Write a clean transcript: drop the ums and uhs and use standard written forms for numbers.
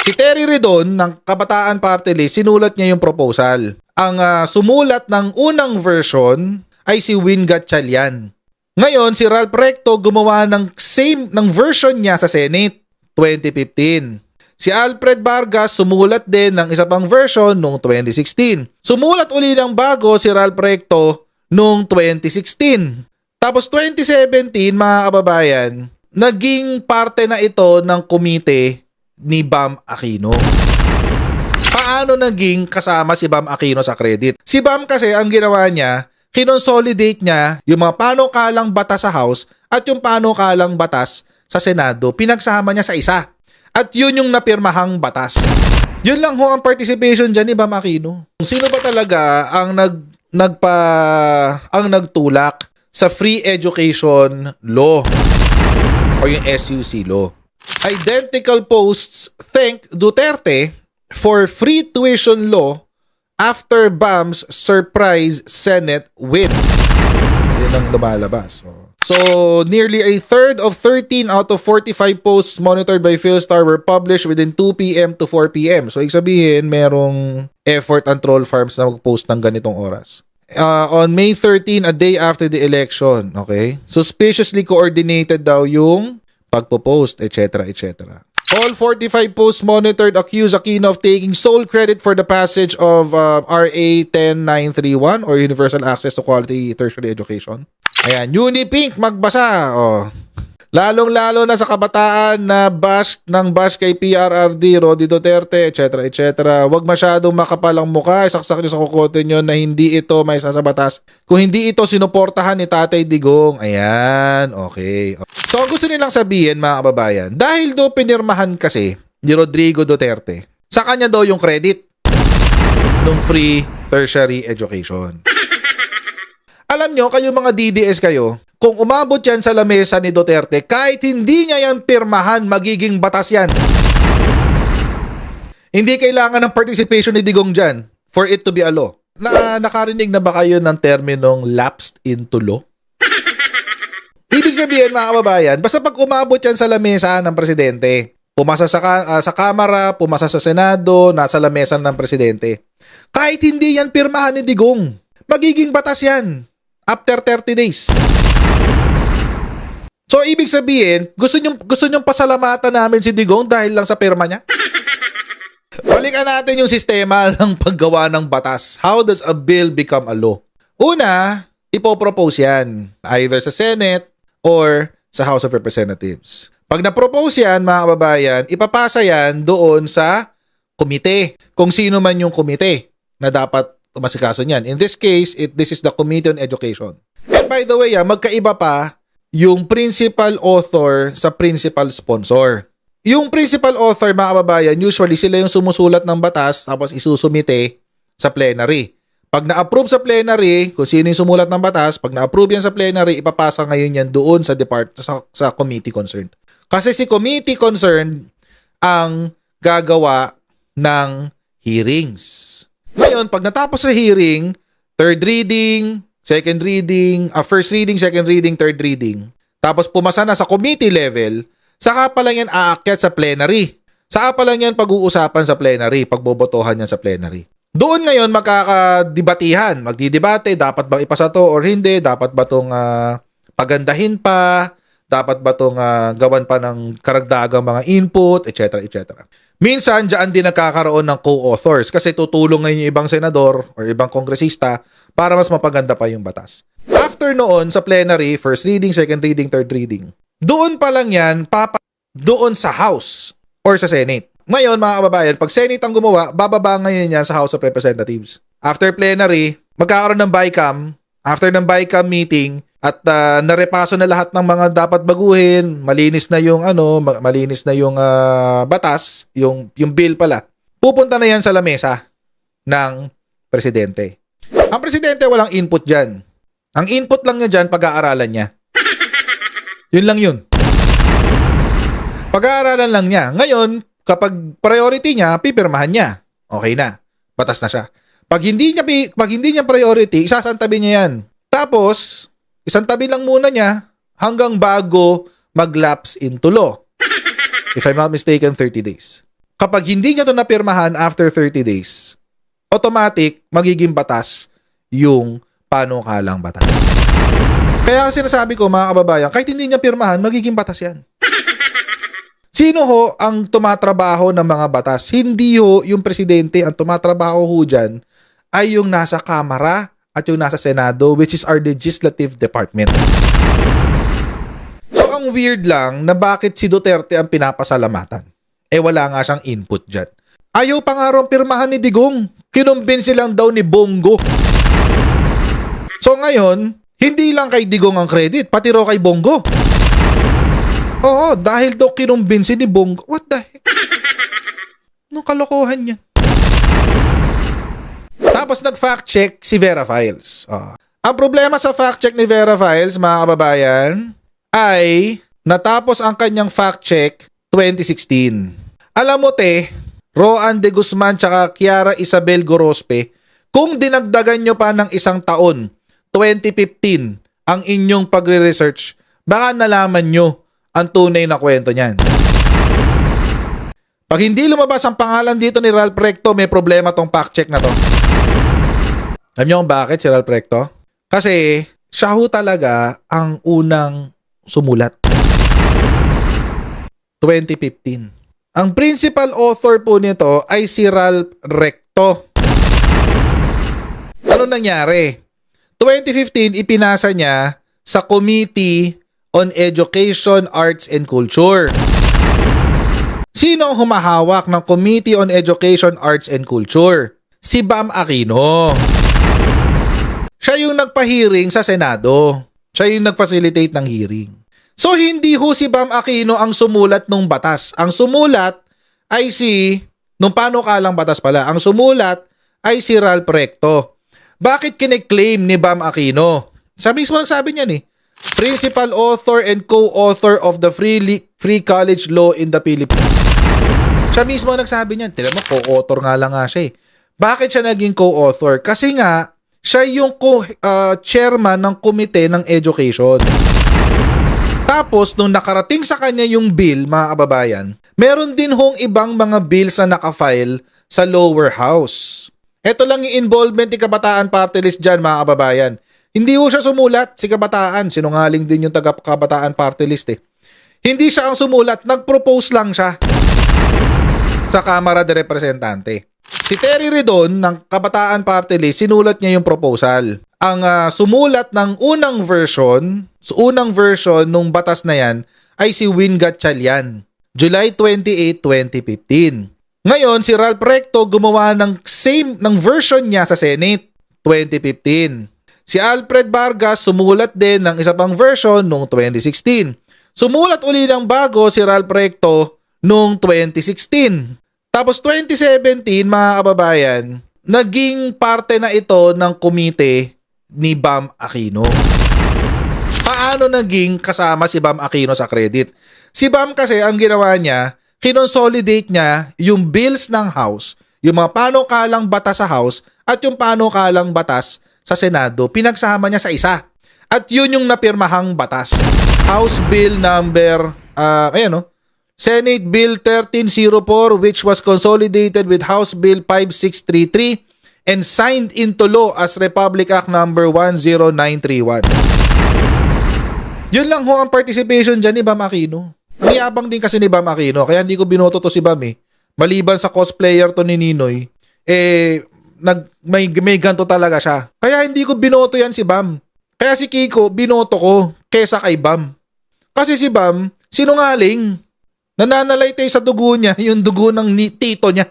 Si Terry Redon ng Kabataan Party List, sinulat niya yung proposal. Ang sumulat ng unang version ay si Win Gatchalian. Ngayon, si Ralph Recto gumawa ng version niya sa Senate 2015. Si Alfred Vargas sumulat din ng isa pang version noong 2016. Sumulat uli ng bago si Ralph Recto noong 2016. Tapos 2017, mga kababayan, naging parte na ito ng komite ni Bam Aquino. Paano naging kasama si Bam Aquino sa credit? Si Bam kasi ang ginawa niya, kinonsolidate niya yung mga panukalang batas sa House at yung panukalang batas sa Senado. Pinagsama niya sa isa. At yun yung napirmahang batas. Yun lang ho ang participation dyan ni Bam Aquino. Sino ba talaga ang nagtulak sa free education law o yung SUC law? Identical posts thank Duterte for free tuition law after BAM's surprise Senate win. Yan ang lumalabas. So, nearly a third of 13 out of 45 posts monitored by Philstar were published within 2 p.m. to 4 p.m. So, ibig sabihin, merong effort ang troll farms na mag-post ng ganitong oras. On May 13, a day after the election, okay? Suspiciously coordinated daw yung pagpo-post, etc., etc. All 45 posts monitored accuse Aquino of taking sole credit for the passage of RA 10931 or Universal Access to Quality Tertiary Education. Ayan, Unipink, magbasa. Oh. Lalong-lalo na sa kabataan na bash kay PRRD, Rodi Duterte, etc., etc. Huwag masyadong makapalang mukha, isaksak nyo sa kukote nyo na hindi ito may sasabatas. Kung hindi ito sinuportahan ni Tatay Digong. Ayan, okay. So, ang gusto nilang sabihin, mga kababayan, dahil daw pinirmahan kasi ni Rodrigo Duterte, sa kanya daw yung credit ng free tertiary education. Alam nyo, kayo mga DDS kayo, kung umabot yan sa lamesa ni Duterte, kahit hindi niya yan pirmahan, magiging batas yan. Hindi kailangan ng participation ni Digong dyan for it to be a law. Nakarinig na ba kayo ng terminong lapsed into law? Ibig sabihin, mga kababayan, basta pag umabot yan sa lamesa ng presidente, pumasa sa Kamara, pumasa sa Senado, nasa lamesa ng presidente, kahit hindi yan pirmahan ni Digong, magiging batas yan after 30 days. So, ibig sabihin, gusto nyong pasalamatan namin si Digong dahil lang sa pirma niya? Balikan natin yung sistema ng paggawa ng batas. How does a bill become a law? Una, ipopropose yan either sa Senate or sa House of Representatives. Pag na-propose yan, mga kababayan, ipapasa yan doon sa komite. Kung sino man yung komite na dapat tumasikaso niyan. In this case, this is the Committee on Education. And by the way, magkaiba pa yung principal author sa principal sponsor. Yung principal author, mga kababayan, usually sila yung sumusulat ng batas tapos isusumite sa plenary. Pag na-approve sa plenary, kung sino yung sumulat ng batas, pag na-approve yan sa plenary, ipapasa ngayon yan doon sa sa committee concerned. Kasi si committee concerned ang gagawa ng hearings. Ngayon, pag natapos sa hearing, third reading, second reading, first reading, second reading, third reading, tapos pumasa na sa committee level, saka pa lang yan aakyat sa plenary. Saka pa lang yan pag-uusapan sa plenary, pagbobotohan yan sa plenary. Doon ngayon magkakadebatihan, magdidebate, dapat bang ipasa to or hindi, dapat ba itong pagandahin pa, dapat ba itong gawan pa ng karagdagang mga input, etc., etc. Minsan, dyan din nagkakaroon ng co-authors kasi tutulong ngayon yung ibang senador or ibang kongresista para mas mapaganda pa yung batas. After noon, sa plenary, first reading, second reading, third reading, doon pa lang yan, doon sa House or sa Senate. Ngayon, mga kababayan, pag Senate ang gumawa, bababa ngayon yan sa House of Representatives. After plenary, magkakaroon ng BICAM. After ng BICAM meeting, at narepaso na lahat ng mga dapat baguhin, malinis na yung batas, yung bill pala. Pupunta na yan sa lamesa ng presidente. Ang presidente walang input diyan. Ang input lang niya diyan pag-aaralan niya. Yun lang yun. Pag-aaralan lang niya. Ngayon, kapag priority niya, pipirmahan niya. Okay na. Batas na siya. Pag hindi niya priority, isasantabi niya yan. Tapos, isang tabi lang muna niya hanggang bago mag-lapse into law. If I'm not mistaken, 30 days. Kapag hindi niya to napirmahan after 30 days, automatic magiging batas yung panukalang batas. Kaya sinasabi ko mga kababayan, kahit hindi niya pirmahan, magiging batas yan. Sino ho ang tumatrabaho ng mga batas? Hindi ho yung presidente. Ang tumatrabaho ho dyan ay yung nasa Kamara at yung nasa Senado, which is our legislative department. So ang weird lang na bakit si Duterte ang pinapasalamatan. Wala nga siyang input dyan. Ayaw pa nga rin pirmahan ni Digong. Kinumbinsi lang daw ni Bongo. So ngayon, hindi lang kay Digong ang credit, pati ro kay Bongo. Oo, dahil daw kinumbinsi ni Bongo. What the heck? Anong kalokohan yan? Tapos nag-fact check si Vera Files. Ang problema sa fact check ni Vera Files, mga kababayan, ay natapos ang kanyang fact check 2016. Alam mo Roan de Guzman tsaka Kiara Isabel Gorospe, kung dinagdagan nyo pa ng isang taon, 2015, ang inyong pagre-research, baka nalaman nyo ang tunay na kwento niyan. Pag hindi lumabas ang pangalan dito ni Ralph Recto, may problema tong fact check na to. Alam niyo kung bakit si Ralph Recto? Kasi siya ho talaga ang unang sumulat. 2015. Ang principal author po nito ay si Ralph Recto. Ano nangyari? 2015, ipinasa niya sa Committee on Education, Arts and Culture. Sino ang humahawak ng Committee on Education, Arts and Culture? Si Bam Aquino. Siya yung nagpa-hearing sa Senado. Siya yung nag-facilitate ng hearing. So hindi ho si Bam Aquino ang sumulat ng batas. Ang sumulat ay nung panukalang batas pala, ang sumulat ay si Ralph Recto. Bakit kine-claim ni Bam Aquino? Sabi mismo nagsabi niyan principal author and co-author of the Free College Law in the Philippines. Siya mismo nagsabi niyan. Tignan mo, co-author nga lang nga siya Bakit siya naging co-author? Kasi nga, siya yung chairman ng Komite ng Education. Tapos, nung nakarating sa kanya yung bill, mga kababayan, meron din hong ibang mga bills na nakafile sa lower house. Ito lang yung involvement ni Kabataan Party List dyan, mga kababayan. Hindi ho siya sumulat, si Kabataan. Sinungaling din yung taga-Kabataan Party List Hindi siya ang sumulat, nag-propose lang siya sa Kamara de Representante. Si Terry Redon ng Kabataan Party List, sinulat niya yung proposal. Ang sumulat ng unang version nung batas na yan ay si Win Gatchalian, July 28, 2015. Ngayon, si Ralph Recto gumawa ng version niya sa Senate, 2015. Si Alfred Vargas sumulat din ng isa pang version noong 2016. Sumulat uli ng bago si Ralph Recto noong 2016. Tapos 2017, mga kababayan, naging parte na ito ng komite ni Bam Aquino. Paano naging kasama si Bam Aquino sa credit? Si Bam kasi ang ginawa niya, kinonsolidate niya yung bills ng House, yung mga panukalang batas sa House at yung panukalang batas sa Senado, pinagsama niya sa isa. At yun yung napirmahang batas. House Bill number, Senate Bill 1304, which was consolidated with House Bill 5633 and signed into law as Republic Act number 10931. Yun lang ho ang participation dyan ni Bam Aquino. Ang yabang din kasi ni Bam Aquino, kaya hindi ko binoto to si Bam Maliban sa cosplayer to ni Ninoy, may ganto talaga siya. Kaya hindi ko binoto yan si Bam. Kaya si Kiko, binoto ko kesa kay Bam. Kasi si Bam, sinungaling. Nananalaytay sa dugo niya, yung dugo ng tito niya.